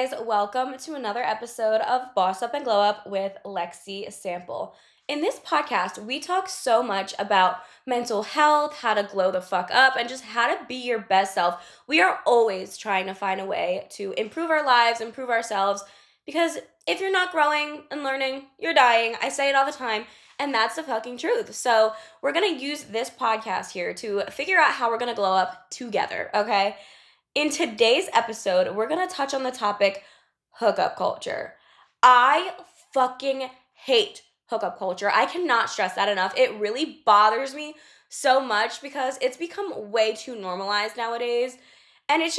guys, welcome to another episode of Boss Up and Glow Up with Lexi Sample. In this podcast, we talk so much about mental health, how to glow the fuck up, and just how to be your best self. We are always trying to find a way to improve our lives, improve ourselves, because if you're not growing and learning, you're dying. I say it all the time, and that's the fucking truth. So, we're gonna use this podcast here to figure out how we're gonna glow up together, okay? In today's episode, we're going to touch on the topic hookup culture. I fucking hate hookup culture. I cannot stress that enough. It really bothers me so much because it's become way too normalized nowadays. And it's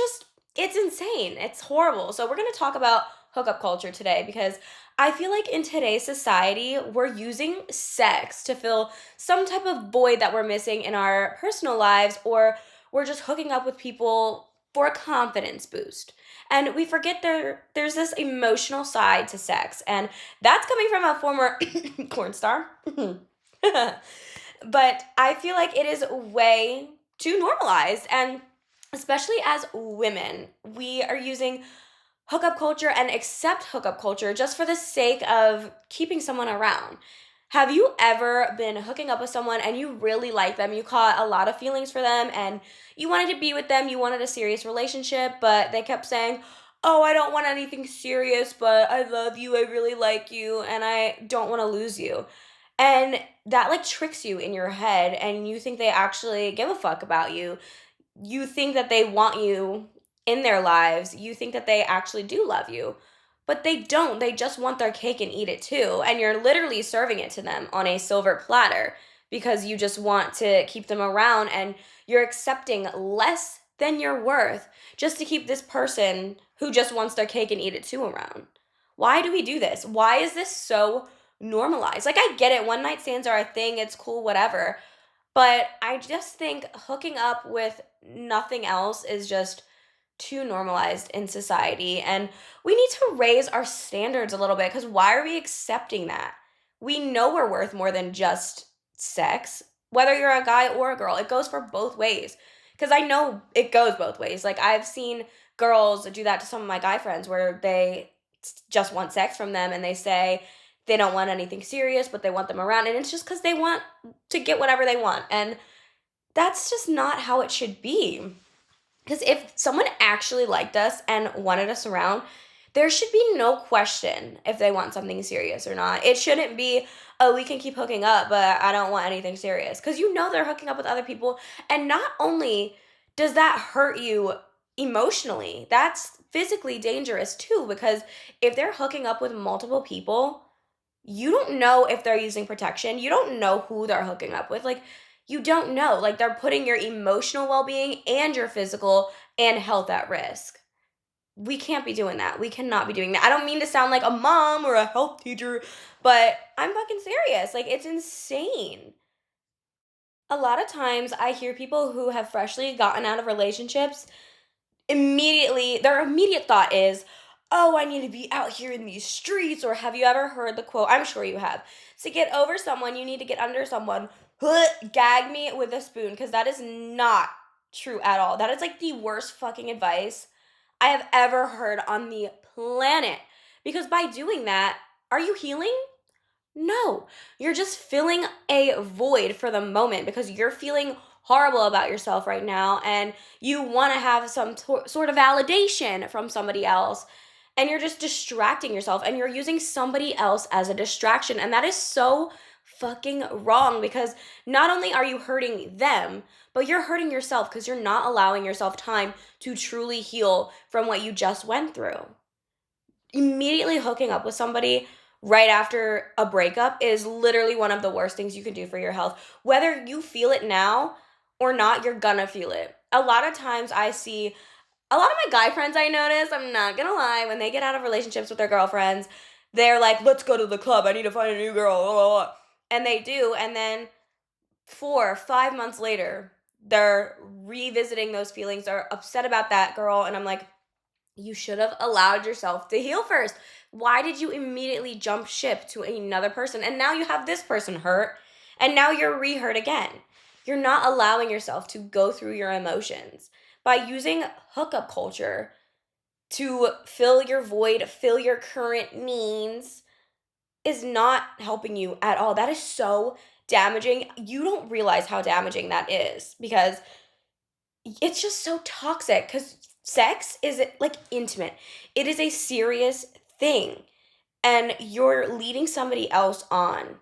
insane. It's horrible. So, we're going to talk about hookup culture today because I feel like in today's society, we're using sex to fill some type of void that we're missing in our personal lives, or we're just hooking up with people for a confidence boost. And we forget there's this emotional side to sex. And that's coming from a former porn star. But I feel like it is way too normalized. And especially as women, we are using hookup culture and accept hookup culture just for the sake of keeping someone around. Have you ever been hooking up with someone and you really like them? You caught a lot of feelings for them and you wanted to be with them, you wanted a serious relationship, but they kept saying, "Oh, I don't want anything serious, but I love you, I really like you, and I don't want to lose you." And that like tricks you in your head and you think they actually give a fuck about you. You think that they want you in their lives. You think that they actually do love you. But they don't. They just want their cake and eat it too. And you're literally serving it to them on a silver platter because you just want to keep them around and you're accepting less than you're worth just to keep this person who just wants their cake and eat it too around. Why do we do this? Why is this so normalized? Like, I get it. One night stands are a thing. It's cool, whatever. But I just think hooking up with nothing else is just too normalized in society. And we need to raise our standards a little bit because why are we accepting that? We know we're worth more than just sex, whether you're a guy or a girl. It goes for both ways. Because I know it goes both ways. Like, I've seen girls do that to some of my guy friends where they just want sex from them and they say they don't want anything serious, but they want them around. And it's just because they want to get whatever they want. And that's just not how it should be. Because if someone actually liked us and wanted us around, there should be no question if they want something serious or not. It shouldn't be, "Oh, we can keep hooking up, but I don't want anything serious." Because you know they're hooking up with other people. And not only does that hurt you emotionally, that's physically dangerous too. Because if they're hooking up with multiple people, you don't know if they're using protection. You don't know who they're hooking up with. Like, you don't know. Like, they're putting your emotional well being and your physical and health at risk. We can't be doing that. We cannot be doing that. I don't mean to sound like a mom or a health teacher, but I'm fucking serious. Like, it's insane. A lot of times I hear people who have freshly gotten out of relationships immediately, their immediate thought is, "Oh, I need to be out here in these streets." Or have you ever heard the quote? I'm sure you have. To get over someone, you need to get under someone. Gag me with a spoon, because that is not true at all. That is like the worst fucking advice I have ever heard on the planet. Because by doing that, are you healing? No, you're just filling a void for the moment because you're feeling horrible about yourself right now and you want to have some sort of validation from somebody else. And you're just distracting yourself and you're using somebody else as a distraction. And that is so fucking wrong because not only are you hurting them, but you're hurting yourself because you're not allowing yourself time to truly heal from what you just went through. Immediately hooking up with somebody right after a breakup is literally one of the worst things you can do for your health. Whether you feel it now or not, you're gonna feel it. A lot of times I see a lot of my guy friends, I notice, I'm not gonna lie, when they get out of relationships with their girlfriends, they're like, "Let's go to the club. I need to find a new girl." Blah, blah, blah. And they do, and then 4 or 5 months later, they're revisiting those feelings, they're upset about that girl, and I'm like, you should have allowed yourself to heal first. Why did you immediately jump ship to another person? And now you have this person hurt, and now you're re-hurt again. You're not allowing yourself to go through your emotions. By using hookup culture, to fill your void, fill your current needs is not helping you at all. That is so damaging. You don't realize how damaging that is because it's just so toxic because sex is like intimate. It is a serious thing. And you're leading somebody else on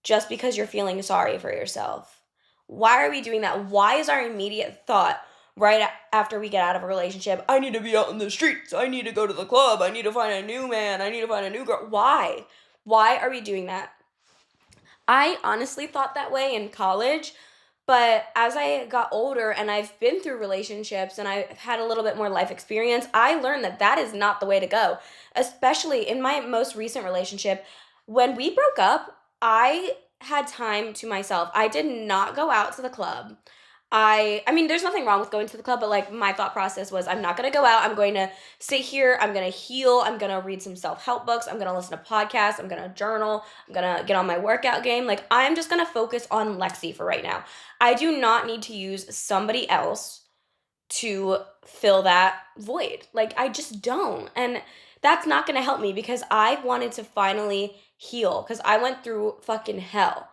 just because you're feeling sorry for yourself. Why are we doing that? Why is our immediate thought right after we get out of a relationship, I need to be out in the streets, I need to go to the club, I need to find a new man, I need to find a new girl? Why? Why are we doing that? I honestly thought that way in college, but as I got older and I've been through relationships and I've had a little bit more life experience, I learned that that is not the way to go. Especially in my most recent relationship, when we broke up, I had time to myself. I did not go out to the club. I mean, there's nothing wrong with going to the club, but like my thought process was I'm not going to go out. I'm going to sit here. I'm going to heal. I'm going to read some self-help books. I'm going to listen to podcasts. I'm going to journal. I'm going to get on my workout game. Like I'm just going to focus on Lexi for right now. I do not need to use somebody else to fill that void. Like I just don't. And that's not going to help me because I wanted to finally heal because I went through fucking hell.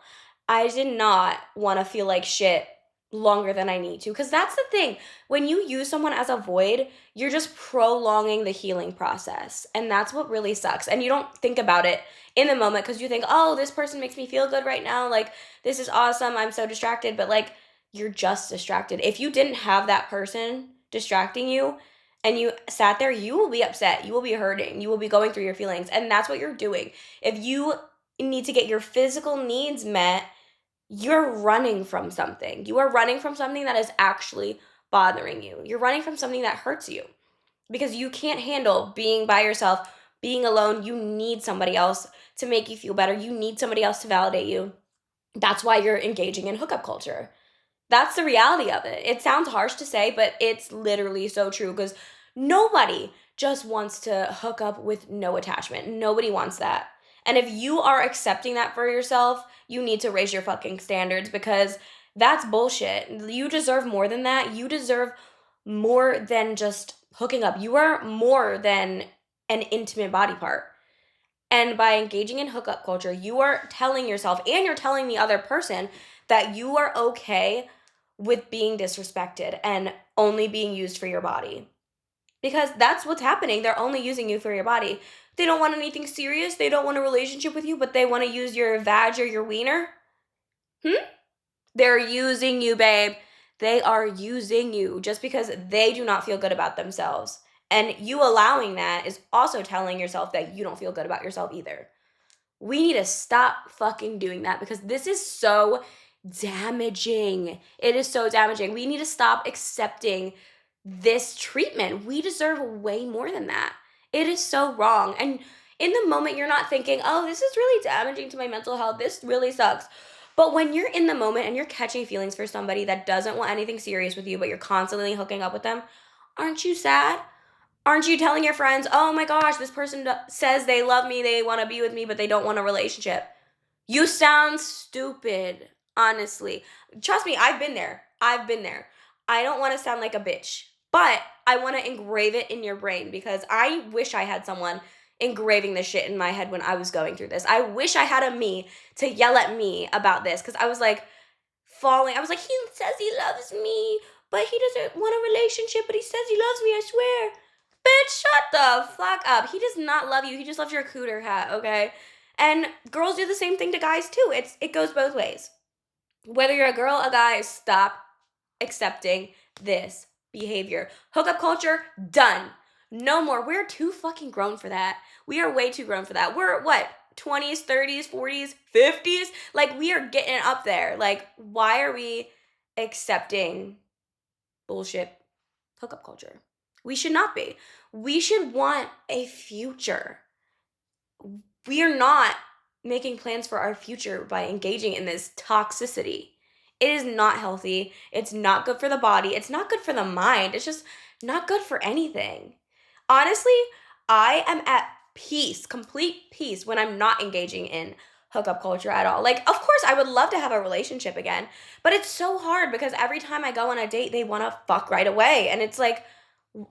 I did not want to feel like shit longer than I need to. Because that's the thing. When you use someone as a void, you're just prolonging the healing process. And that's what really sucks. And you don't think about it in the moment because you think, oh, this person makes me feel good right now. Like, this is awesome. I'm so distracted. But like, you're just distracted. If you didn't have that person distracting you and you sat there, you will be upset. You will be hurting. You will be going through your feelings. And that's what you're doing. If you need to get your physical needs met, you're running from something. You are running from something that is actually bothering you. You're running from something that hurts you because you can't handle being by yourself, being alone. You need somebody else to make you feel better. You need somebody else to validate you. That's why you're engaging in hookup culture. That's the reality of it. It sounds harsh to say, but it's literally so true because nobody just wants to hook up with no attachment. Nobody wants that. And if you are accepting that for yourself, you need to raise your fucking standards because that's bullshit. You deserve more than that. You deserve more than just hooking up. You are more than an intimate body part. And by engaging in hookup culture, you are telling yourself and you're telling the other person that you are okay with being disrespected and only being used for your body. Because that's what's happening. They're only using you for your body. They don't want anything serious. They don't want a relationship with you, but they want to use your vag or your wiener. They're using you, babe. They are using you just because they do not feel good about themselves. And you allowing that is also telling yourself that you don't feel good about yourself either. We need to stop fucking doing that because this is so damaging. It is so damaging. We need to stop accepting this treatment. We deserve way more than that. It is so wrong. And in the moment, you're not thinking, oh, this is really damaging to my mental health. This really sucks. But when you're in the moment and you're catching feelings for somebody that doesn't want anything serious with you, but you're constantly hooking up with them, aren't you sad? Aren't you telling your friends, oh my gosh, this person says they love me, they want to be with me, but they don't want a relationship? You sound stupid, honestly. Trust me, I've been there. I've been there. I don't want to sound like a bitch, but I want to engrave it in your brain because I wish I had someone engraving this shit in my head when I was going through this. I wish I had a me to yell at me about this because I was like falling. I was like, he says he loves me, but he doesn't want a relationship, but he says he loves me, I swear. Bitch, shut the fuck up. He does not love you. He just loves your cooter hat, okay? And girls do the same thing to guys too. It goes both ways. Whether you're a girl, a guy, stop accepting this behavior. Hookup culture, done. No more. We're too fucking grown for that. We are way too grown for that. We're what? 20s, 30s, 40s, 50s? Like we are getting up there. Like why are we accepting bullshit hookup culture? We should not be. We should want a future. We are not making plans for our future by engaging in this toxicity. It is not healthy. It's not good for the body. It's not good for the mind. It's just not good for anything. Honestly, I am at peace, complete peace when I'm not engaging in hookup culture at all. Like, of course, I would love to have a relationship again, but it's so hard because every time I go on a date, they want to fuck right away. And it's like,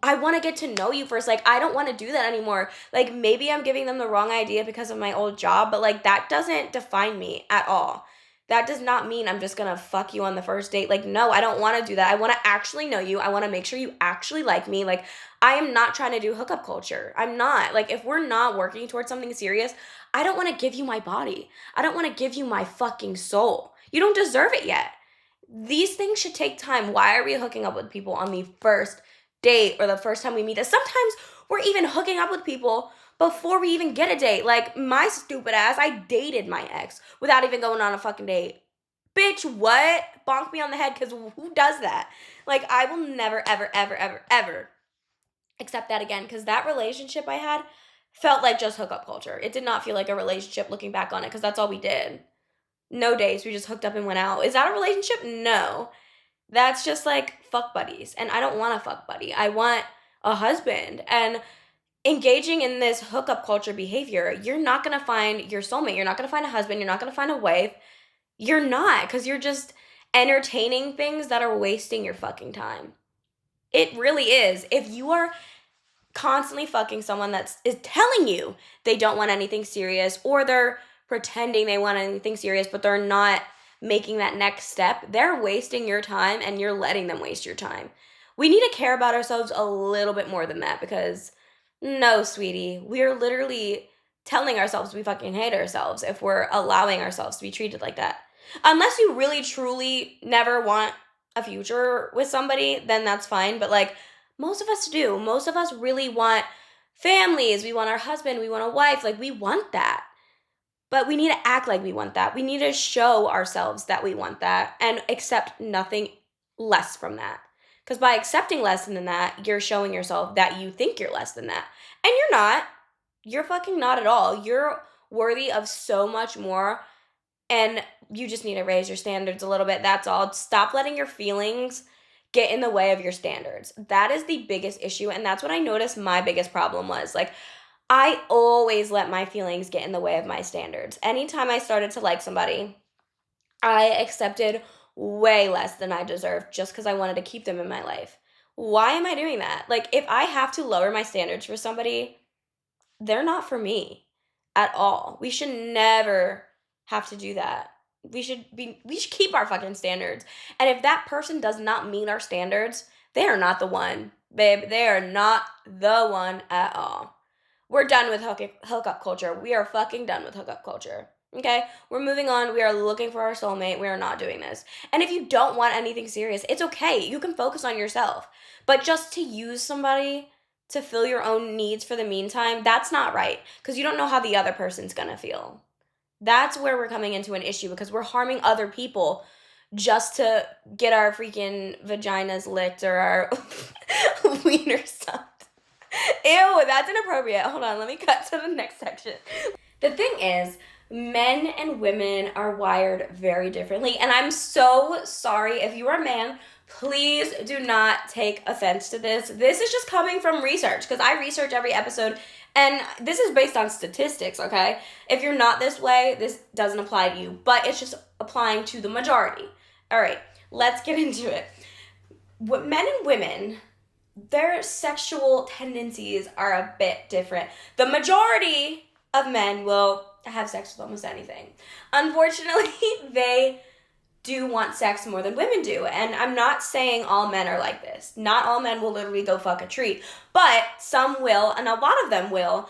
I want to get to know you first. Like, I don't want to do that anymore. Like, maybe I'm giving them the wrong idea because of my old job, but like, that doesn't define me at all. That does not mean I'm just gonna fuck you on the first date. Like, no, I don't want to do that. I want to actually know you. I want to make sure you actually like me. Like, I am not trying to do hookup culture. I'm not. Like, if we're not working towards something serious, I don't want to give you my body. I don't want to give you my fucking soul. You don't deserve it yet. These things should take time. Why are we hooking up with people on the first date or the first time we meet us? Sometimes we're even hooking up with people before we even get a date. Like, my stupid ass, I dated my ex without even going on a fucking date. Bitch, what? Bonk me on the head, because who does that? Like, I will never, ever, ever, ever, ever accept that again, because that relationship I had felt like just hookup culture. It did not feel like a relationship looking back on it, because that's all we did. No dates. We just hooked up and went out. Is that a relationship? No. That's just like fuck buddies. And I don't want a fuck buddy. I want a husband. And engaging in this hookup culture behavior, you're not going to find your soulmate. You're not going to find a husband. You're not going to find a wife. You're not, because you're just entertaining things that are wasting your fucking time. It really is. If you are constantly fucking someone that is telling you they don't want anything serious, or they're pretending they want anything serious, but they're not making that next step, they're wasting your time and you're letting them waste your time. We need to care about ourselves a little bit more than that, because no, sweetie, we're literally telling ourselves we fucking hate ourselves if we're allowing ourselves to be treated like that. Unless you really truly never want a future with somebody, then that's fine. But like, most of us do. Most of us really want families. We want our husband. We want a wife. Like, we want that. But we need to act like we want that. We need to show ourselves that we want that and accept nothing less from that. Because by accepting less than that, you're showing yourself that you think you're less than that. And you're not. You're fucking not at all. You're worthy of so much more. And you just need to raise your standards a little bit. That's all. Stop letting your feelings get in the way of your standards. That is the biggest issue. And that's what I noticed my biggest problem was. Like, I always let my feelings get in the way of my standards. Anytime I started to like somebody, I accepted way less than I deserved just because I wanted to keep them in my life. Why am I doing that? Like, if I have to lower my standards for somebody, they're not for me at all. We should never have to do that. We should keep our fucking standards. And if that person does not meet our standards, they are not the one, babe. They are not the one at all. We're done with hookup culture. We are fucking done with hookup culture. Okay? We're moving on. We are looking for our soulmate. We are not doing this. And if you don't want anything serious, it's okay. You can focus on yourself. But just to use somebody to fill your own needs for the meantime, that's not right. Because you don't know how the other person's going to feel. That's where we're coming into an issue, because we're harming other people just to get our freaking vaginas licked or our wiener sucked. Ew, that's inappropriate. Hold on, let me cut to the next section. The thing is, men and women are wired very differently, and I'm so sorry if you are a man. Please do not take offense to this. This is just coming from research, because I research every episode, and this is based on statistics, okay? If you're not this way, this doesn't apply to you, but it's just applying to the majority. All right, let's get into it. Men and women, their sexual tendencies are a bit different. The majority of men will have sex with almost anything. Unfortunately, they do want sex more than women do. And I'm not saying all men are like this. Not all men will literally go fuck a tree. But some will, and a lot of them will.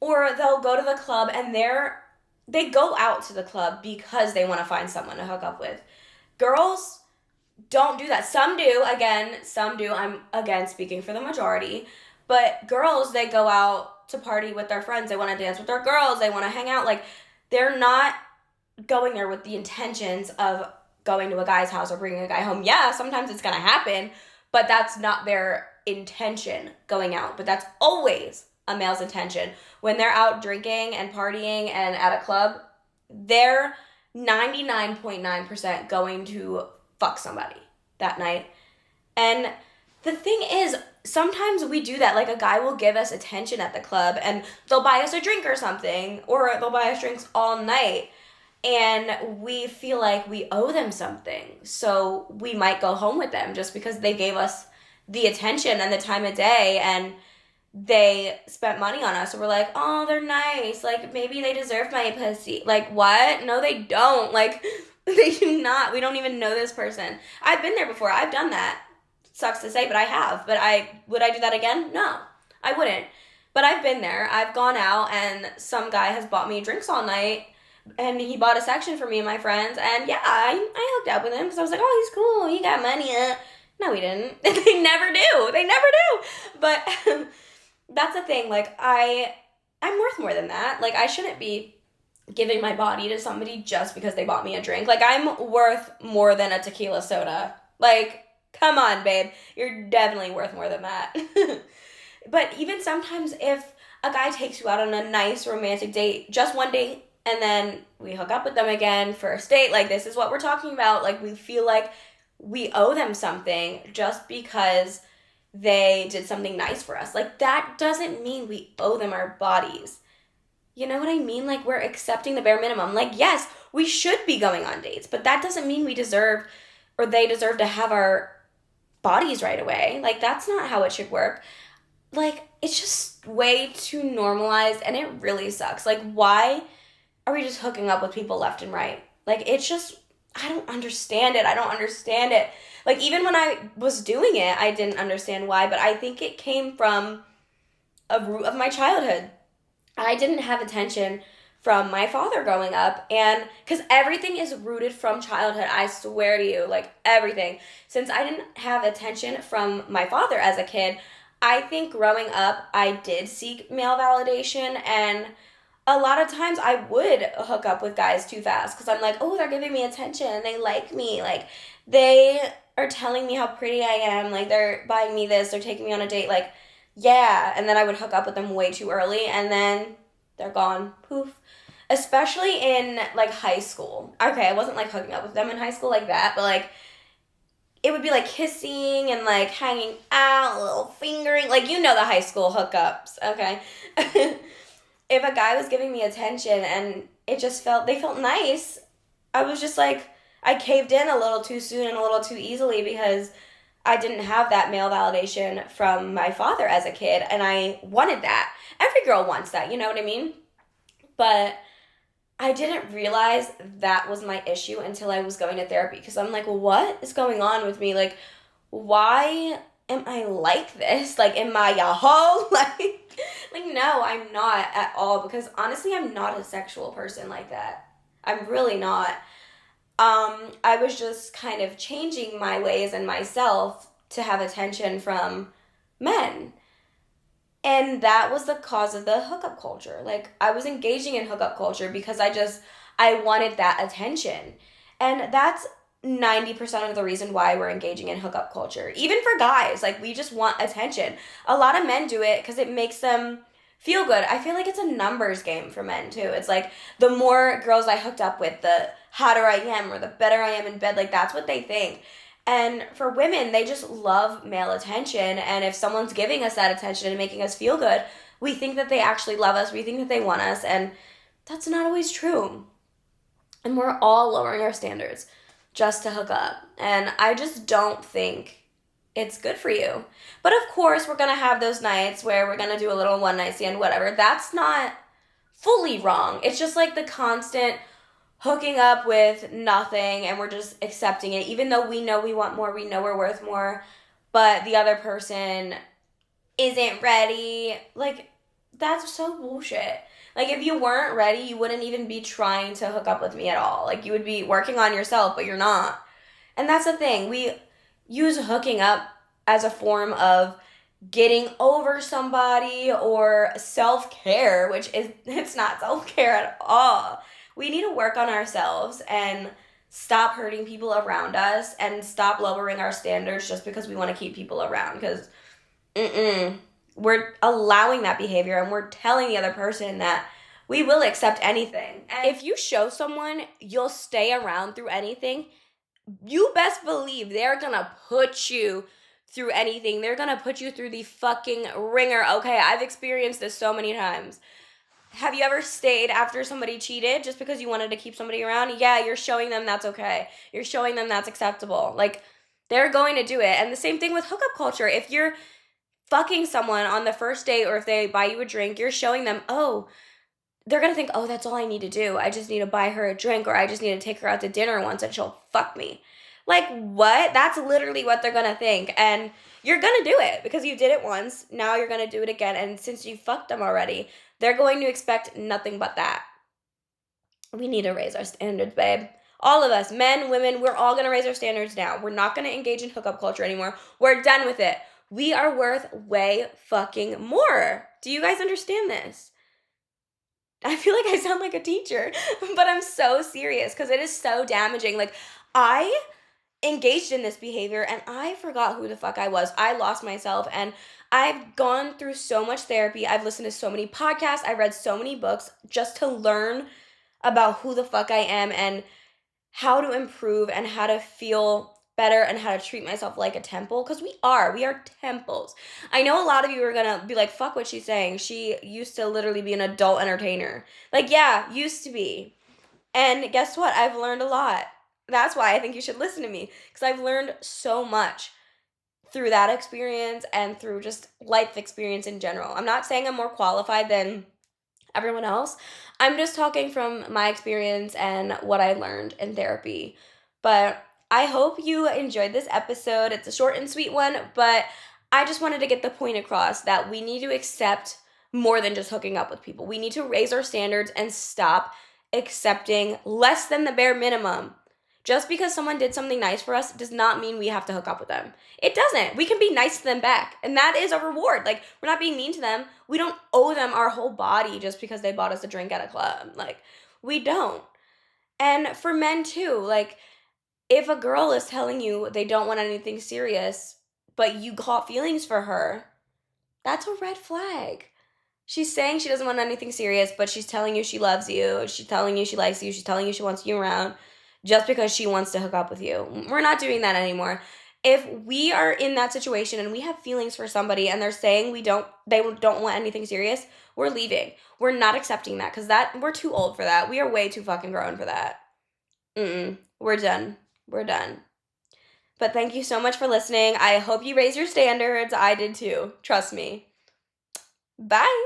Or they'll go to the club and they go out to the club because they want to find someone to hook up with. Girls don't do that. Some do. Again, some do. I'm, again, speaking for the majority. But girls, they go out to party with their friends. They want to dance with their girls. They want to hang out. Like, they're not going there with the intentions of going to a guy's house or bringing a guy home. Yeah, sometimes it's going to happen, but that's not their intention going out. But that's always a male's intention. When they're out drinking and partying and at a club, they're 99.9% going to fuck somebody that night. And the thing is, sometimes we do that. Like, a guy will give us attention at the club and they'll buy us a drink or something, or they'll buy us drinks all night. And we feel like we owe them something. So we might go home with them just because they gave us the attention and the time of day, and they spent money on us. So we're like, oh, they're nice. Like, maybe they deserve my pussy. Like, what? No, they don't. Like, they do not. We don't even know this person. I've been there before. I've done that. Sucks to say, but I have. But would I do that again? No, I wouldn't. But I've been there. I've gone out and some guy has bought me drinks all night, and he bought a section for me and my friends. And yeah, I hooked up with him because I was like, oh, he's cool. He got money. No, he didn't. They never do. They never do. But that's the thing. Like, I'm worth more than that. Like, I shouldn't be giving my body to somebody just because they bought me a drink. Like, I'm worth more than a tequila soda. Like, come on, babe. You're definitely worth more than that. But even sometimes if a guy takes you out on a nice romantic date, just one date, and then we hook up with them again, first date, like, this is what we're talking about. Like, we feel like we owe them something just because they did something nice for us. Like, that doesn't mean we owe them our bodies. You know what I mean? Like, we're accepting the bare minimum. Like, yes, we should be going on dates, but that doesn't mean we deserve or they deserve to have our bodies right away. Like, that's not how it should work. Like, it's just way too normalized, and it really sucks. Like, why are we just hooking up with people left and right? Like, it's just, I don't understand it. I don't understand it. Like, even when I was doing it, I didn't understand why, but I think it came from a root of my childhood. I didn't have attention from my father growing up, and because everything is rooted from childhood, I swear to you, like, everything. Since I didn't have attention from my father as a kid, I think growing up, I did seek male validation, and a lot of times I would hook up with guys too fast because I'm like, oh, they're giving me attention, they like me, like, they are telling me how pretty I am, like, they're buying me this, they're taking me on a date, like, yeah, and then I would hook up with them way too early, and then they're gone, poof. Especially in, like, high school. Okay, I wasn't, like, hooking up with them in high school like that, but, like, it would be like kissing and like hanging out, a little fingering, like, you know, the high school hookups, okay? If a guy was giving me attention and they felt nice, I was just like, I caved in a little too soon and a little too easily because I didn't have that male validation from my father as a kid, and I wanted that. Every girl wants that, you know what I mean? But I didn't realize that was my issue until I was going to therapy because I'm like, what is going on with me? Like, why am I like this? Like, am I a hoe? Like, no, I'm not at all because honestly, I'm not a sexual person like that. I'm really not. I was just kind of changing my ways and myself to have attention from men. And that was the cause of the hookup culture. Like, I was engaging in hookup culture because I wanted that attention. And that's 90% of the reason why we're engaging in hookup culture. Even for guys, like, we just want attention. A lot of men do it because it makes them feel good. I feel like it's a numbers game for men, too. It's like, the more girls I hooked up with, the hotter I am or the better I am in bed. Like, that's what they think. And for women, they just love male attention. And if someone's giving us that attention and making us feel good, we think that they actually love us. We think that they want us. And that's not always true. And we're all lowering our standards just to hook up. And I just don't think it's good for you. But of course, we're going to have those nights where we're going to do a little one night stand, whatever. That's not fully wrong. It's just like the constant hooking up with nothing and we're just accepting it even though we know we want more, we know we're worth more, but the other person isn't ready. Like, that's so bullshit. Like, if you weren't ready, you wouldn't even be trying to hook up with me at all. Like, you would be working on yourself, but you're not. And that's the thing. We use hooking up as a form of getting over somebody or self-care, which is, it's not self-care at all. We need to work on ourselves and stop hurting people around us and stop lowering our standards just because we want to keep people around. Because we're allowing that behavior and we're telling the other person that we will accept anything. And if you show someone you'll stay around through anything, you best believe they're going to put you through anything. They're going to put you through the fucking ringer. Okay, I've experienced this so many times. Have you ever stayed after somebody cheated just because you wanted to keep somebody around? Yeah, you're showing them that's okay. You're showing them that's acceptable. Like, They're going to do it. And the same thing with hookup culture. If you're fucking someone on the first date or if they buy you a drink, you're showing them, oh, they're gonna think, oh, that's all I need to do. I just need to buy her a drink or I just need to take her out to dinner once and she'll fuck me. Like, what? That's literally what they're gonna think. And you're gonna do it because you did it once. Now you're gonna do it again. And since you fucked them already, they're going to expect nothing but that. We need to raise our standards, babe. All of us, men, women, we're all gonna raise our standards now. We're not gonna engage in hookup culture anymore. We're done with it. We are worth way fucking more. Do you guys understand this? I feel like I sound like a teacher, but I'm so serious because it is so damaging. Like, I engaged in this behavior and I forgot who the fuck I was. I lost myself and I've gone through so much therapy. I've listened to so many podcasts. I read so many books just to learn about who the fuck I am and how to improve and how to feel better and how to treat myself like a temple because we are temples. I know a lot of you are gonna be like, fuck what she's saying, she used to literally be an adult entertainer. Like, yeah, used to be. And guess what, I've learned a lot. That's why I think you should listen to me because I've learned so much through that experience and through just life experience in general. I'm not saying I'm more qualified than everyone else. I'm just talking from my experience and what I learned in therapy. But I hope you enjoyed this episode. It's a short and sweet one, but I just wanted to get the point across that we need to accept more than just hooking up with people. We need to raise our standards and stop accepting less than the bare minimum. Just because someone did something nice for us does not mean we have to hook up with them. It doesn't. We can be nice to them back, and that is a reward. Like, we're not being mean to them. We don't owe them our whole body just because they bought us a drink at a club. Like, we don't. And for men too, like, if a girl is telling you they don't want anything serious, but you caught feelings for her, that's a red flag. She's saying she doesn't want anything serious, but she's telling you she loves you. She's telling you she likes you. She's telling you she wants you around just because she wants to hook up with you. We're not doing that anymore. If we are in that situation and we have feelings for somebody and they're saying they don't want anything serious, we're leaving. We're not accepting that because we're too old for that. We are way too fucking grown for that. We're done. We're done. But thank you so much for listening. I hope you raise your standards. I did too. Trust me. Bye.